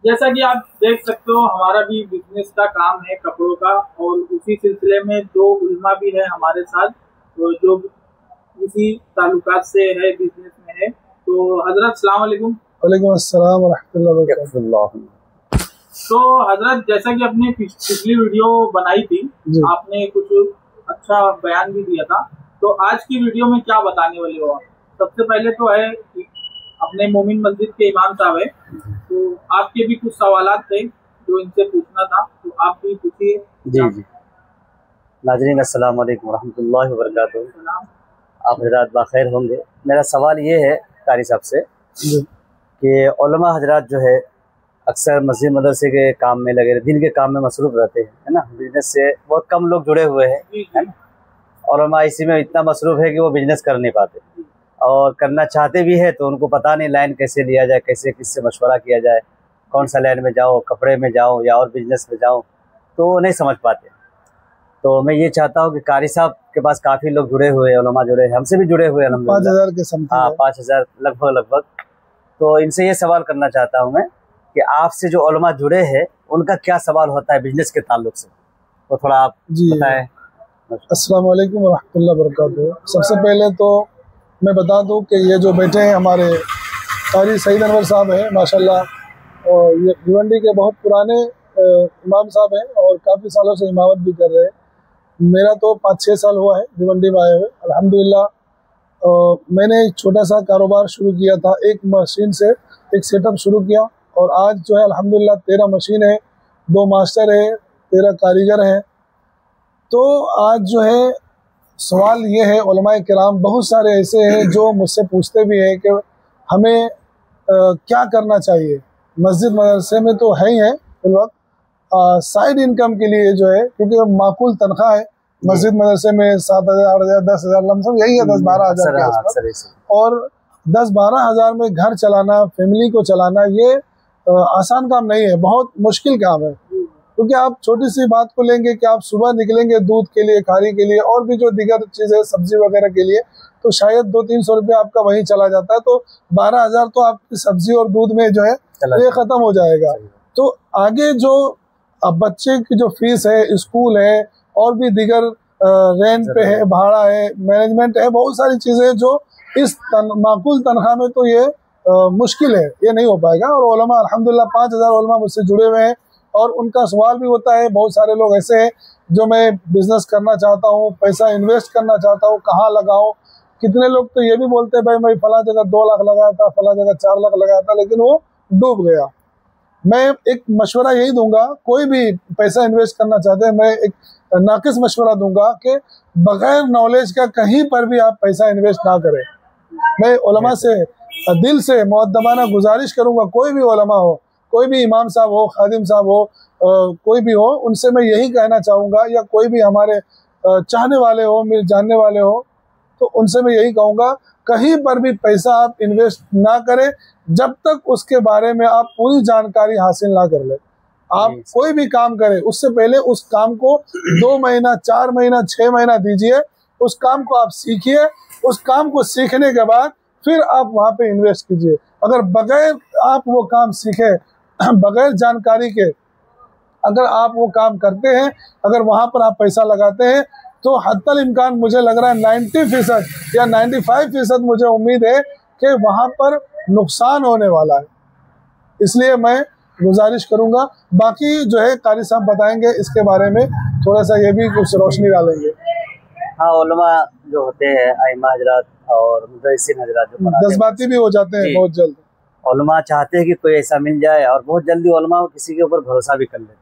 जैसा कि आप देख सकते हो हमारा भी बिजनेस का काम है कपड़ों का, और उसी सिलसिले में दो उल्मा भी है हमारे साथ, तो जो इसी ताल्लुकात से है, बिजनेस में है। तो हजरत सलाम वालेकुम। वालेकुम अस्सलाम व रहमतुल्लाहि व बरकातुहू। तो हजरत, जैसा कि आपने पिछली वीडियो बनाई थी, आपने कुछ अच्छा बयान भी दिया था, तो आज की वीडियो में क्या बताने वाले हो आप? सबसे पहले तो है कि अपने मोमिन मस्जिद के इमाम साहब है, तो आपके भी कुछ सवालात थे जो इनसे पूछना था, तो आप भी पूछिए। जी जी। नाज़रीन अस्सलाम वालेकुम व रहमतुल्लाहि व बरकातुहू। आप हजरात बखैर होंगे। मेरा सवाल ये है कारी साहब से कि उलमा हजरात जो है अक्सर मस्जिद मदरसे के काम में लगे, दिन के काम में मसरूफ़ रहते हैं, है ना। बिजनेस से बहुत कम लोग जुड़े हुए हैं, है ना। उलमा इसी में इतना मसरूफ़ है कि वो बिजनेस कर नहीं पाते, और करना चाहते भी है तो उनको पता नहीं लाइन कैसे लिया जाए, कैसे किससे मशवरा किया जाए, कौन सा लाइन में जाओ, कपड़े में जाओ या और बिजनेस में जाओ, तो वो नहीं समझ पाते। तो मैं ये चाहता हूँ कि कारी साहब के पास काफ़ी लोग जुड़े हुए हैं, उलमा जुड़े हैं, हमसे भी जुड़े हुए हैं, 5000 के समथिंग। हाँ, 5000 लगभग। तो इनसे ये सवाल करना चाहता हूँ मैं कि आपसे जो उलमा जुड़े हैं उनका क्या सवाल होता है बिजनेस के ताल्लुक से, तो थोड़ा आप बताएं। अस्सलाम वालेकुम व रहमतुल्लाहि व बरकातुहू। सबसे पहले तो मैं बता दूं कि ये जो बैठे हैं हमारे कारी सईद अनवर साहब हैं, माशाल्लाह, और ये भिवंडी के बहुत पुराने इमाम साहब हैं और काफ़ी सालों से इमामत भी कर रहे हैं। मेरा तो 5-6 साल हुआ है भिवंडी में आए हुए, अल्हम्दुलिल्लाह। मैंने एक छोटा सा कारोबार शुरू किया था, एक मशीन से एक सेटअप शुरू किया, और आज जो है अल्हम्दुलिल्लाह 13 मशीन है, 2 मास्टर है, 13 कारीगर हैं। तो आज जो है सवाल ये है, उलमाए किराम बहुत सारे ऐसे हैं जो मुझसे पूछते भी हैं कि हमें क्या करना चाहिए। मस्जिद मदरसे में तो है ही है इस वक्त, साइड इनकम के लिए जो है, क्योंकि माकूल तनख्वाह है मस्जिद मदरसे में 7,000, 8,000, 10,000 लमसम यही है, 10-12 हज़ार के आसपास। और 10-12 हज़ार में घर चलाना, फैमिली को चलाना, ये आसान काम नहीं है, बहुत मुश्किल काम है। क्योंकि आप छोटी सी बात को लेंगे कि आप सुबह निकलेंगे दूध के लिए, खारी के लिए, और भी जो दीगर चीज़ें सब्जी वगैरह के लिए, तो शायद 200-300 रुपया आपका वहीं चला जाता है, तो 12,000 तो आपकी सब्जी और दूध में जो है ये ख़त्म हो जाएगा। तो आगे जो अब बच्चे की जो फीस है, स्कूल है, और भी दीगर रेंट पे है, भाड़ा है, मैनेजमेंट है, बहुत सारी चीज़ें जो इस माकूल तनख्वाह में तो ये मुश्किल है, ये नहीं हो पाएगा। और उलमा अल्हम्दुलिल्लाह 5,000 उलमा मुझसे जुड़े हुए हैं, और उनका सवाल भी होता है। बहुत सारे लोग ऐसे हैं जो मैं बिज़नेस करना चाहता हूँ, पैसा इन्वेस्ट करना चाहता हूँ, कहाँ लगाऊँ। कितने लोग तो ये भी बोलते हैं भाई मैं फला जगह 2 लाख लगाया था, फला जगह 4 लाख लगाया था, लेकिन वो डूब गया। मैं एक मशवरा यही दूंगा, कोई भी पैसा इन्वेस्ट करना चाहते हैं, मैं एक नाकिस मशवरा दूंगा कि बग़ैर नॉलेज का कहीं पर भी आप पैसा इन्वेस्ट ना करें। मैं उलमा से दिल से मुअद्दबाना गुजारिश करूँगा, कोई भी उलमा हो, कोई भी इमाम साहब हो, खादिम साहब हो, कोई भी हो, उनसे मैं यही कहना चाहूँगा, या कोई भी हमारे चाहने वाले हो, मेरे जानने वाले हो, तो उनसे मैं यही कहूँगा, कहीं पर भी पैसा आप इन्वेस्ट ना करें जब तक उसके बारे में आप पूरी जानकारी हासिल ना कर ले। आप कोई भी काम करें उससे पहले उस काम को 2 महीना, 4 महीना, 6 महीना दीजिए, उस काम को आप सीखिए, उस काम को सीखने के बाद फिर आप वहाँ पे इन्वेस्ट कीजिए। अगर बगैर आप वो काम सीखे, बगैर जानकारी के अगर आप वो काम करते हैं, अगर वहाँ पर आप पैसा लगाते हैं, तो हत्तल इम्कान मुझे लग रहा है 90% या 95% मुझे उम्मीद है कि वहाँ पर नुकसान होने वाला है। इसलिए मैं गुजारिश करूँगा, बाकी जो है कारी साहब बताएंगे इसके बारे में, थोड़ा सा ये भी कुछ रोशनी डालेंगे। हाँ, उलमा जो होते हैं, आइमा हजरात और मुदर्रिसीन हजरात जो जज्बाती भी हो जाते हैं बहुत जल्द। उलमा चाहते हैं कि कोई ऐसा मिल जाए, और बहुत जल्दी उलमा किसी के ऊपर भरोसा भी कर लेते।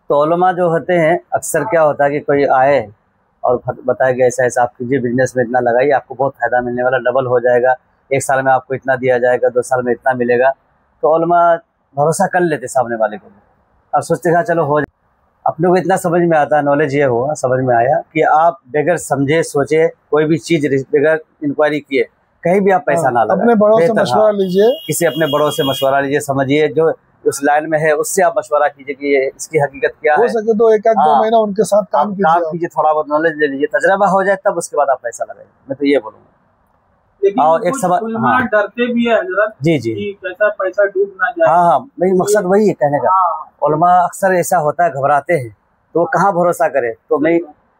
तो उलमा जो होते हैं अक्सर क्या होता है कि कोई आए और बताया गया ऐसा ऐसा आप कीजिए, बिजनेस में इतना लगाइए, आपको बहुत फ़ायदा मिलने वाला, डबल हो जाएगा, 1 साल में आपको इतना दिया जाएगा, 2 साल में इतना मिलेगा। तो उलमा भरोसा कर लेते सामने वाले को, अब सोचते हैं चलो हो जाए। अपने को इतना समझ में आता है, नॉलेज ये हुआ, समझ में आया कि आप बगैर समझे सोचे कोई भी चीज़ बगैर इंक्वायरी किए कहीं भी आप पैसा ना लगाएं। अपने बड़ों से मशवरा लीजिए, किसी अपने बड़ों से मशवरा लीजिए, समझिए जो उस लाइन में है उससे आप मशवरा कीजिए कि ये इसकी हकीकत क्या है। हो सके तो 1-2 महीना उनके साथ काम कीजिए, थोड़ा बहुत नॉलेज ले लीजिए, तजर्बा हो जाए तब उसके बाद आप पैसा लगाइए। मैं तो ये बोलूँगा। लेकिन और एक सवाल, हाँ, डरते भी है हजरत जी जी कि कैसा पैसा डूब ना जाए। हाँ हाँ, मेरी मकसद वही है कहने का। हाँ, उलमा अक्सर ऐसा होता है, घबराते हैं, तो वो कहाँ भरोसा करे। तो मैं,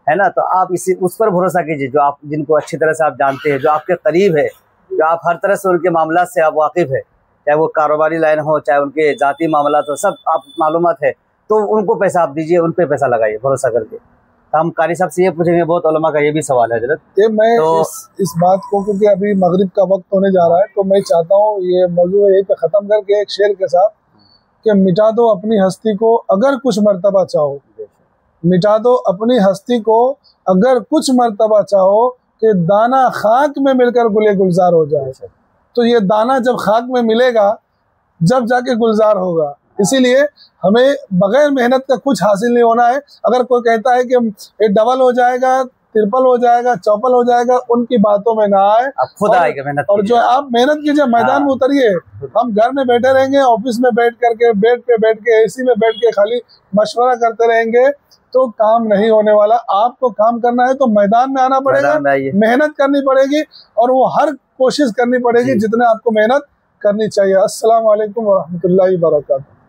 है ना, तो आप इसी उस पर भरोसा कीजिए जो आप, जिनको अच्छी तरह से आप जानते हैं, जो आपके करीब है, जो आप हर तरह से उनके मामला से आप वाकिफ है, चाहे वो कारोबारी लाइन हो, चाहे उनके जाती मामला हो, सब आप मालूमात है, तो उनको पैसा आप दीजिए, उन पे पैसा लगाइए भरोसा करके। तो हम कारी साहब से ये पूछेंगे, बहुत उलमा का ये भी सवाल है हजरत। ये मैं तो इस बात को, क्योंकि अभी मगरिब का वक्त होने जा रहा है, तो मैं चाहता हूँ ये मौजूद यही पे ख़त्म करके एक शेर के साथ कि मिटा दो अपनी हस्ती को अगर कुछ मर्तबा चाहो, मिटा दो अपनी हस्ती को अगर कुछ मर्तबा चाहो, कि दाना खाक में मिलकर गुले गुलजार हो जाए। तो ये दाना जब खाक में मिलेगा, जब जाके गुलजार होगा। इसीलिए हमें बगैर मेहनत का कुछ हासिल नहीं होना है। अगर कोई कहता है कि ये डबल हो जाएगा, ट्रिपल हो जाएगा, चौपल हो जाएगा, उनकी बातों में ना आए, खुद आएगा मेहनत। और जो आप मेहनत कीजिए, मैदान में उतरिए। हम घर में बैठे रहेंगे, ऑफिस में बैठ करके, बेड पे बैठ के, एसी में बैठ के खाली मशवरा करते रहेंगे तो काम नहीं होने वाला। आपको काम करना है तो मैदान में आना पड़ेगा, मेहनत करनी पड़ेगी, और वो हर कोशिश करनी पड़ेगी जितने आपको मेहनत करनी चाहिए। अस्सलाम वालेकुम व रहमतुल्लाहि व बरकातहू।